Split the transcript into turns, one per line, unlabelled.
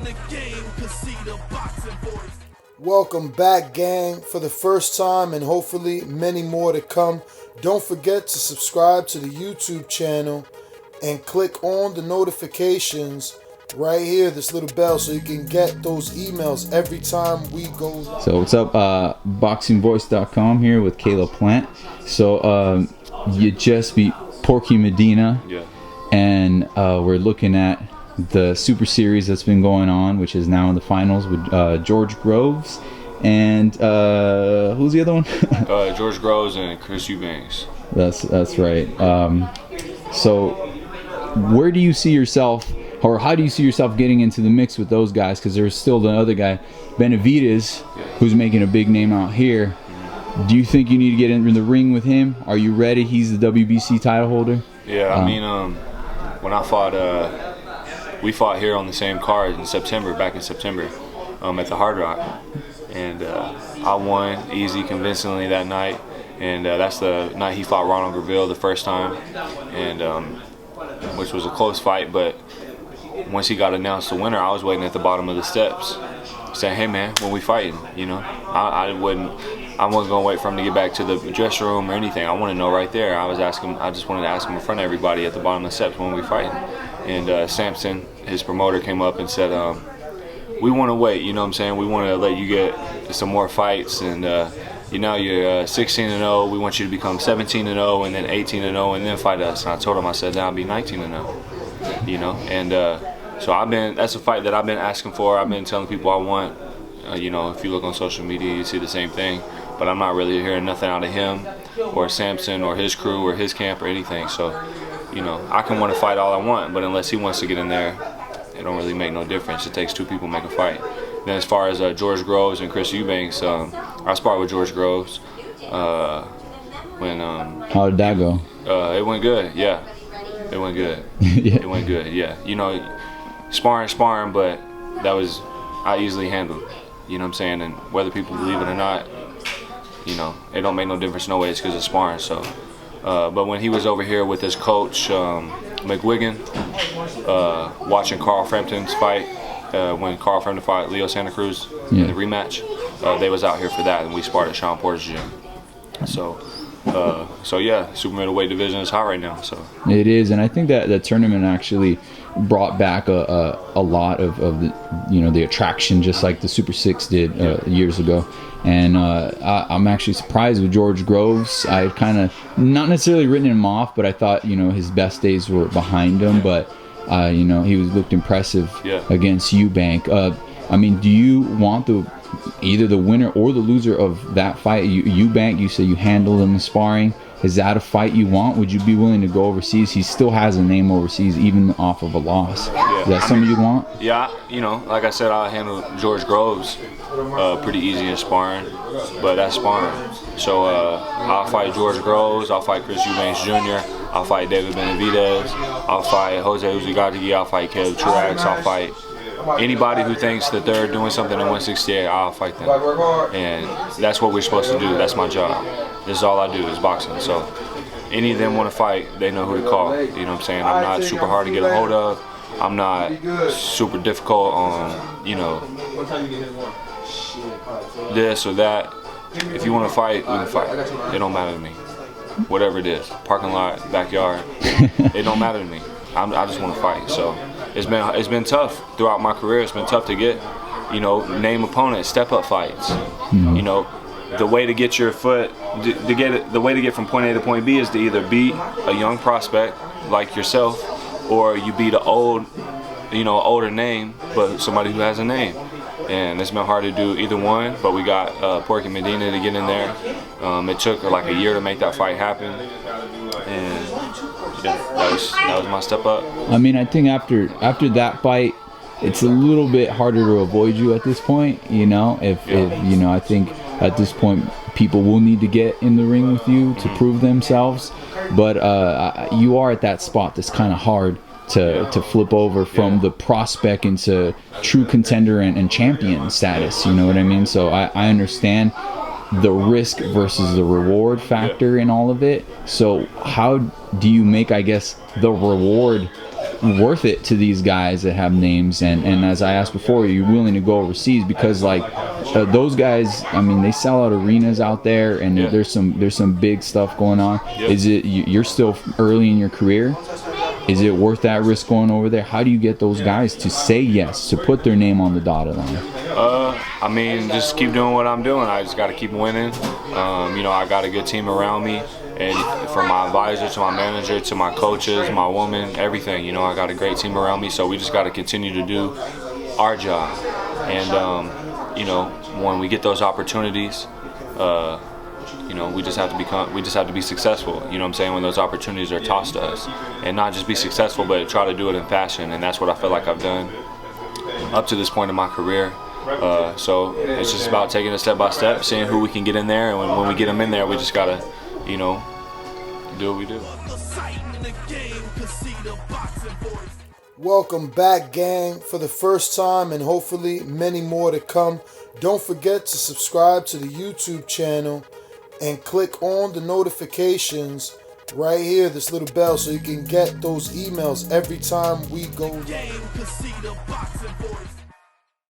the game could see the boxing voice.
Welcome back, gang, for the first time and hopefully many more to come. Don't forget to subscribe to the YouTube channel and click on the notifications right here, this little bell, so you can get those emails every time we go live.
So what's up, boxingvoice.com here with Caleb Plant. So you just beat Porky Medina.
Yeah.
And we're looking at the Super Series that's been going on, which is now in the finals with George Groves and who's the other one?
George Groves and Chris Eubanks.
That's right. So where do you see yourself, or how do you see yourself getting into the mix with those guys? Because there's still the other guy, Benavidez, who's making a big name out here. Do you think you need to get in the ring with him? Are you ready? He's the WBC title holder.
Yeah, I mean, when I fought, we fought here on the same card in September, back in September, at the Hard Rock. And I won easy, convincingly that night. And that's the night he fought Ronald Graville the first time, and which was a close fight. But once he got announced the winner, I was waiting at the bottom of the steps saying, hey man, when we fighting? You know, I wasn't gonna wait for him to get back to the dressing room or anything. I want to know right there. I just wanted to ask him in front of everybody at the bottom of the steps, when we fighting. And Sampson, his promoter, came up and said, we want to wait, you know what I'm saying? We want to let you get some more fights, and you know, you're 16-0. We want you to become 17-0 and then 18-0 and then fight us. And I told him, I said, then I'll be 19-0. You know, and so that's a fight that I've been asking for. I've been telling people I want. You know, if you look on social media, you see the same thing. But I'm not really hearing nothing out of him or Sampson or his crew or his camp or anything. So, you know, I can want to fight all I want, but unless he wants to get in there, it don't really make no difference. It takes two people to make a fight. Then as far as George Groves and Chris Eubanks, I sparred with George Groves when
how did that go?
It went good. Yeah, it went good.
Yeah.
It went good. Yeah, you know, sparring, but I easily handled. You know what I'm saying? And whether people believe it or not, you know, it don't make no difference no way. It's because it's sparring. So, but when he was over here with his coach McWigan, watching Carl Frampton's fight, when Carl Frampton fought Leo Santa Cruz in the rematch, they was out here for that, and we sparred at Sean Porter's gym. So yeah, super middleweight division is hot right now. So
it is, and I think that the tournament actually brought back a lot of the, you know, the attraction, just like the Super Six did years ago. And I'm actually surprised with George Groves. I had kind of not necessarily written him off, but I thought, you know, his best days were behind him. But you know, he looked impressive against Eubank. I mean, do you want either the winner or the loser of that fight? Eubank, you say you handled him in sparring. Is that a fight you want? Would you be willing to go overseas? He still has a name overseas, even off of a loss. Yeah. Is that something you want?
Yeah, you know, like I said, I handled George Groves pretty easy in sparring, but that's sparring. So I'll fight George Groves, I'll fight Chris Eubanks Jr., I'll fight David Benavidez, I'll fight Jose Uzigati, I'll fight Caleb Truax, I'll fight anybody who thinks that they're doing something in 168, I'll fight them. And that's what we're supposed to do. That's my job. This is all I do, is boxing. So any of them want to fight, they know who to call. You know what I'm saying? I'm not super hard to get a hold of. I'm not super difficult on, you know, this or that. If you want to fight, we can fight. It don't matter to me. Whatever it is, parking lot, backyard, it don't matter to me. I just want to fight. So it's been tough throughout my career. It's been tough to get, you know, name opponents, step up fights. You know, the way to get your foot, the way to get from point A to point B is to either beat a young prospect like yourself, or you beat an older name, but somebody who has a name. And it's been hard to do either one, but we got Porky Medina to get in there. It took like a year to make that fight happen, and yeah, that was my step up.
I mean, I think after that fight, it's a little bit harder to avoid you at this point. You know, if you know, I think at this point people will need to get in the ring with you to prove themselves. But you are at that spot that's kind of hard to flip over from the prospect into true contender and champion status. You know what I mean? So I understand the risk versus the reward factor in all of it. So how do you make, I guess, the reward worth it to these guys that have names? And as I asked before, are you willing to go overseas? Because like those guys, I mean, they sell out arenas out there, and there's some big stuff going on. Is it, you're still early in your career? Is it worth that risk going over there? How do you get those guys to say yes, to put their name on the dotted line?
I mean, just keep doing what I'm doing. I just got to keep winning. You know, I got a good team around me, and from my advisor to my manager to my coaches, my woman, everything. You know, I got a great team around me, so we just got to continue to do our job. And you know, when we get those opportunities, you know, we just have to be successful. You know what I'm saying? When those opportunities are tossed to us, and not just be successful, but try to do it in passion. And that's what I feel like I've done up to this point in my career. So it's just about taking it step by step, seeing who we can get in there, and when we get them in there, we just gotta, you know, do what we do.
Welcome back, gang, for the first time, and hopefully many more to come. Don't forget to subscribe to the YouTube channel and click on the notifications right here, this little bell, so you can get those emails every time we go live.